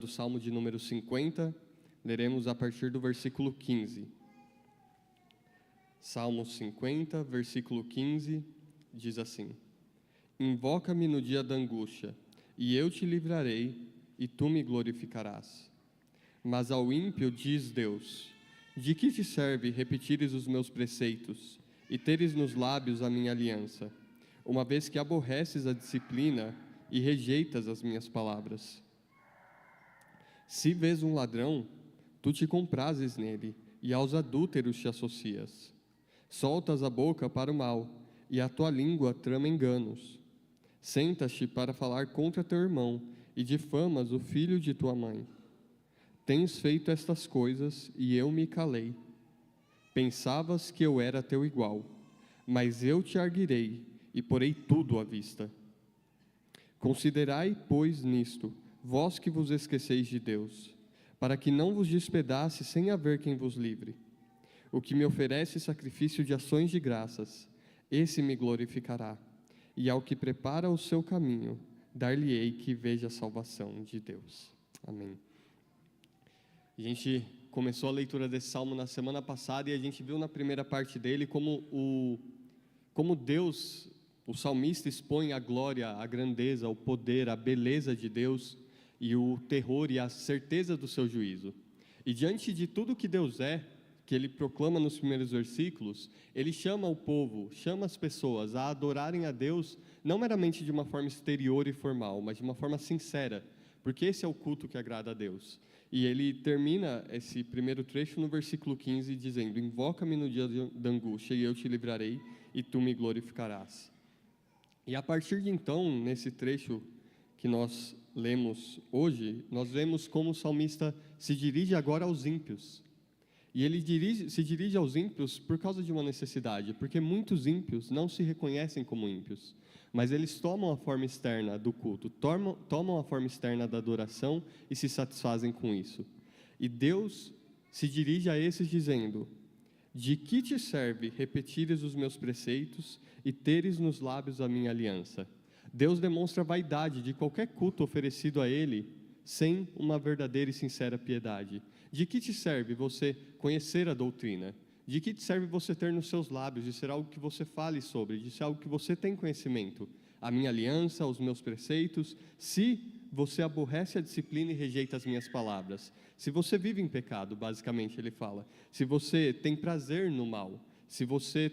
do Salmo de número 50, leremos a partir do versículo 15. Salmo 50, versículo 15, diz assim: Invoca-me no dia da angústia, e eu te livrarei, e tu me glorificarás. Mas ao ímpio diz Deus: De que te serve repetires os meus preceitos, e teres nos lábios a minha aliança, uma vez que aborreces a disciplina e rejeitas as minhas palavras? Se vês um ladrão, tu te comprases nele, e aos adúlteros te associas. Soltas a boca para o mal, e a tua língua trama enganos. Sentas-te para falar contra teu irmão, e difamas o filho de tua mãe. Tens feito estas coisas, e eu me calei. Pensavas que eu era teu igual, mas eu te arguirei, e porei tudo à vista. Considerai, pois, nisto, vós que vos esqueceis de Deus, para que não vos despedace sem haver quem vos livre. O que me oferece sacrifício de ações de graças, esse me glorificará, e ao que prepara o seu caminho, dar-lhe-ei que veja a salvação de Deus. Amém. A gente começou a leitura desse salmo na semana passada e a gente viu na primeira parte dele como Deus, o salmista, expõe a glória, a grandeza, o poder, a beleza de Deus e o terror e a certeza do seu juízo. E diante de tudo que Deus é, que ele proclama nos primeiros versículos, ele chama o povo, chama as pessoas a adorarem a Deus, não meramente de uma forma exterior e formal, mas de uma forma sincera, porque esse é o culto que agrada a Deus. E ele termina esse primeiro trecho no versículo 15, dizendo: Invoca-me no dia da angústia, e eu te livrarei, e tu me glorificarás. E a partir de então, nesse trecho que nós lemos hoje, nós vemos como o salmista se dirige agora aos ímpios. E ele se dirige aos ímpios por causa de uma necessidade, porque muitos ímpios não se reconhecem como ímpios, mas eles tomam a forma externa do culto, tomam a forma externa da adoração e se satisfazem com isso. E Deus se dirige a esses dizendo: De que te serve repetires os meus preceitos e teres nos lábios a minha aliança? Deus demonstra a vaidade de qualquer culto oferecido a Ele sem uma verdadeira e sincera piedade. De que te serve você conhecer a doutrina? De que te serve você ter nos seus lábios, de ser algo que você fale sobre, de ser algo que você tem conhecimento? A minha aliança, os meus preceitos, se você aborrece a disciplina e rejeita as minhas palavras. Se você vive em pecado, basicamente ele fala. Se você tem prazer no mal, se você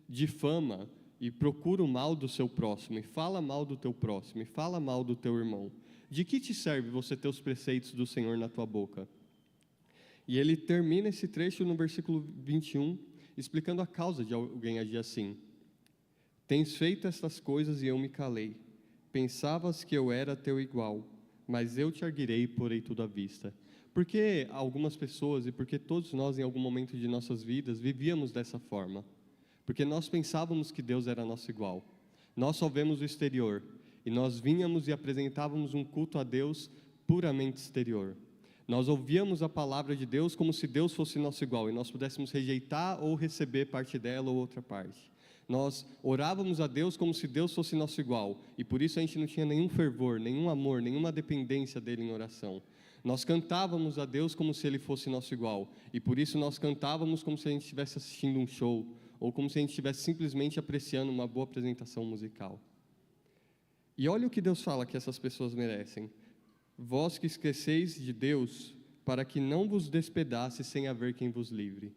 difama e procura o mal do seu próximo, e fala mal do teu próximo, e fala mal do teu irmão, de que te serve você ter os preceitos do Senhor na tua boca? E ele termina esse trecho no versículo 21, explicando a causa de alguém agir assim. Tens feito estas coisas e eu me calei. Pensavas que eu era teu igual, mas eu te arguirei e porei tudo à vista. Porque algumas pessoas, e porque todos nós em algum momento de nossas vidas, vivíamos dessa forma. Porque nós pensávamos que Deus era nosso igual. Nós só vemos o exterior. E nós vínhamos e apresentávamos um culto a Deus puramente exterior. Nós ouvíamos a palavra de Deus como se Deus fosse nosso igual, e nós pudéssemos rejeitar ou receber parte dela ou outra parte. Nós orávamos a Deus como se Deus fosse nosso igual, e por isso a gente não tinha nenhum fervor, nenhum amor, nenhuma dependência dele em oração. Nós cantávamos a Deus como se Ele fosse nosso igual, e por isso nós cantávamos como se a gente estivesse assistindo um show, ou como se a gente estivesse simplesmente apreciando uma boa apresentação musical. E olha o que Deus fala que essas pessoas merecem. Vós que esqueceis de Deus, para que não vos despedace sem haver quem vos livre.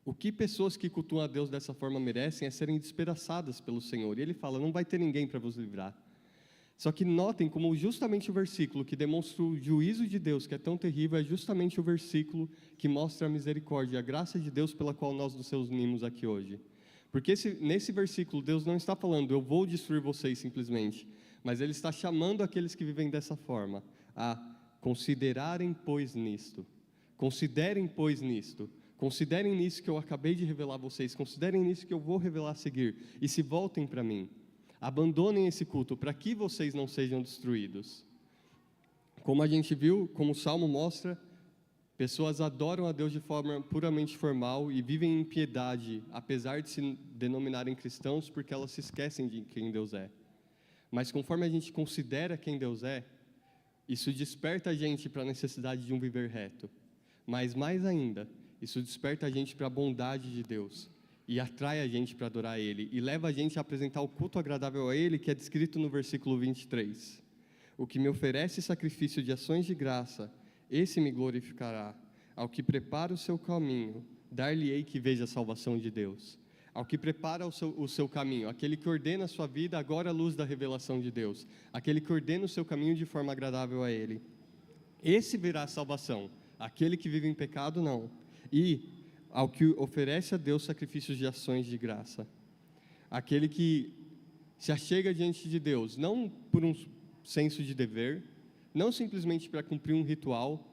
O que pessoas que cultuam a Deus dessa forma merecem é serem despedaçadas pelo Senhor. E Ele fala: não vai ter ninguém para vos livrar. Só que notem como justamente o versículo que demonstra o juízo de Deus, que é tão terrível, é justamente o versículo que mostra a misericórdia, a graça de Deus pela qual nós nos reunimos aqui hoje. Porque nesse versículo Deus não está falando: eu vou destruir vocês simplesmente, mas Ele está chamando aqueles que vivem dessa forma a considerarem, pois, nisto. Considerem, pois, nisto. Considerem nisso que eu acabei de revelar a vocês. Considerem nisso que eu vou revelar a seguir. E se voltem para mim. Abandonem esse culto para que vocês não sejam destruídos. Como a gente viu, como o Salmo mostra, pessoas adoram a Deus de forma puramente formal e vivem em piedade, apesar de se denominarem cristãos, porque elas se esquecem de quem Deus é. Mas conforme a gente considera quem Deus é, isso desperta a gente para a necessidade de um viver reto. Mas mais ainda, isso desperta a gente para a bondade de Deus e atrai a gente para adorar Ele e leva a gente a apresentar o culto agradável a Ele, que é descrito no versículo 23. O que me oferece sacrifício de ações de graça, esse me glorificará. Ao que prepara o seu caminho, dar-lhe-ei que veja a salvação de Deus. Ao que prepara o seu caminho, aquele que ordena a sua vida agora à luz da revelação de Deus, aquele que ordena o seu caminho de forma agradável a Ele. Esse verá a salvação, aquele que vive em pecado não. E ao que oferece a Deus sacrifícios de ações de graça, aquele que se achega diante de Deus, não por um senso de dever, não simplesmente para cumprir um ritual,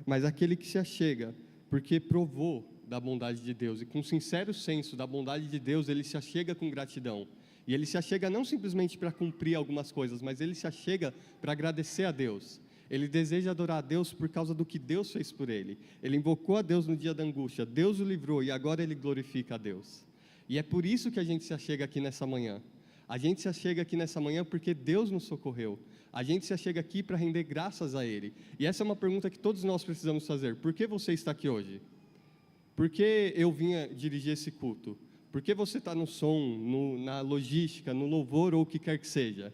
mas aquele que se achega porque provou da bondade de Deus, e com sincero senso da bondade de Deus, ele se achega com gratidão, e ele se achega não simplesmente para cumprir algumas coisas, mas ele se achega para agradecer a Deus. Ele deseja adorar a Deus por causa do que Deus fez por ele. Ele invocou a Deus no dia da angústia, Deus o livrou, e agora ele glorifica a Deus. E é por isso que a gente se achega aqui nessa manhã. A gente se achega aqui nessa manhã porque Deus nos socorreu. A gente se achega aqui para render graças a Ele. E essa é uma pergunta que todos nós precisamos fazer. Por que você está aqui hoje? Por que eu vinha dirigir esse culto? Por que você está no som, na logística, no louvor ou o que quer que seja?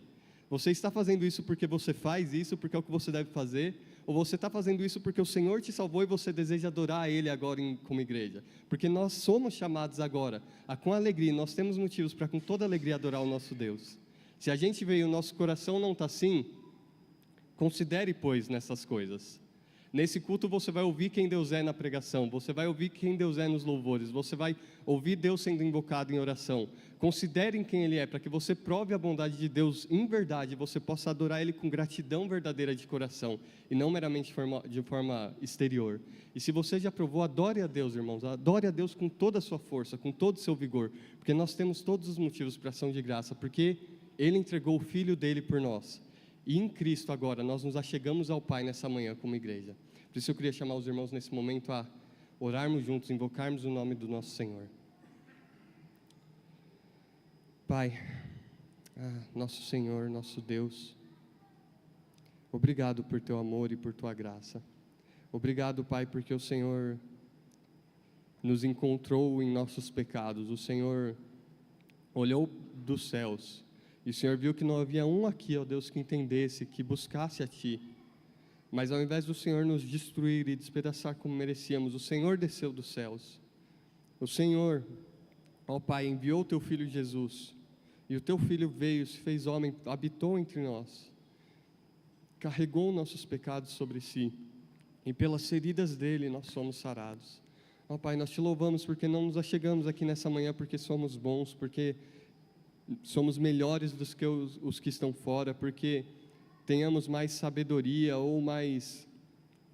Você está fazendo isso porque você faz isso, porque é o que você deve fazer? Ou você está fazendo isso porque o Senhor te salvou e você deseja adorar a Ele agora como igreja? Porque nós somos chamados agora, com alegria, nós temos motivos para com toda alegria adorar o nosso Deus. Se a gente veio e o nosso coração não está assim, considere, pois, nessas coisas. Nesse culto você vai ouvir quem Deus é na pregação, você vai ouvir quem Deus é nos louvores, você vai ouvir Deus sendo invocado em oração. Considerem quem Ele é, para que você prove a bondade de Deus em verdade, você possa adorar Ele com gratidão verdadeira de coração, e não meramente de forma exterior. E se você já provou, adore a Deus, irmãos, adore a Deus com toda a sua força, com todo o seu vigor, porque nós temos todos os motivos para ação de graça, porque Ele entregou o Filho dEle por nós. E em Cristo agora, nós nos achegamos ao Pai nessa manhã como igreja. Por isso eu queria chamar os irmãos nesse momento a orarmos juntos, invocarmos o nome do nosso Senhor. Pai, nosso Senhor, nosso Deus, obrigado por Teu amor e por Tua graça. Obrigado, Pai, porque o Senhor nos encontrou em nossos pecados. O Senhor olhou dos céus e o Senhor viu que não havia um aqui, ó Deus, que entendesse, que buscasse a Ti. Mas ao invés do Senhor nos destruir e despedaçar como merecíamos, o Senhor desceu dos céus. O Senhor, ó Pai, enviou o Teu Filho Jesus. E o Teu Filho veio, se fez homem, habitou entre nós. Carregou nossos pecados sobre si. E pelas feridas dEle nós somos sarados. Ó Pai, nós Te louvamos porque não nos achegamos aqui nessa manhã porque somos bons, porque somos melhores do que os que estão fora, porque tenhamos mais sabedoria ou mais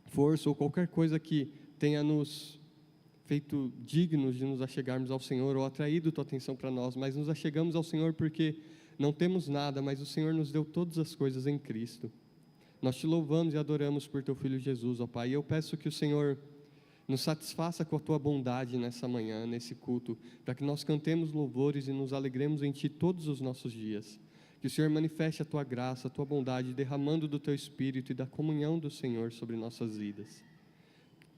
força ou qualquer coisa que tenha nos feito dignos de nos achegarmos ao Senhor ou atraído Tua atenção para nós, mas nos achegamos ao Senhor porque não temos nada, mas o Senhor nos deu todas as coisas em Cristo. Nós Te louvamos e adoramos por Teu Filho Jesus, ó Pai, e eu peço que o Senhor nos satisfaça com a Tua bondade nessa manhã, nesse culto, para que nós cantemos louvores e nos alegremos em Ti todos os nossos dias. Que o Senhor manifeste a Tua graça, a Tua bondade, derramando do Teu Espírito e da comunhão do Senhor sobre nossas vidas.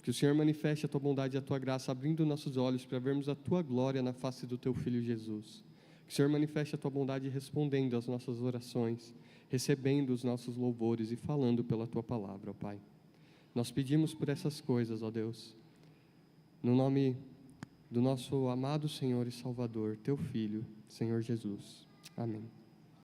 Que o Senhor manifeste a Tua bondade e a Tua graça, abrindo nossos olhos para vermos a Tua glória na face do Teu Filho Jesus. Que o Senhor manifeste a Tua bondade respondendo às nossas orações, recebendo os nossos louvores e falando pela Tua palavra, ó Pai. Nós pedimos por essas coisas, ó Deus, no nome do nosso amado Senhor e Salvador, Teu Filho, Senhor Jesus. Amém.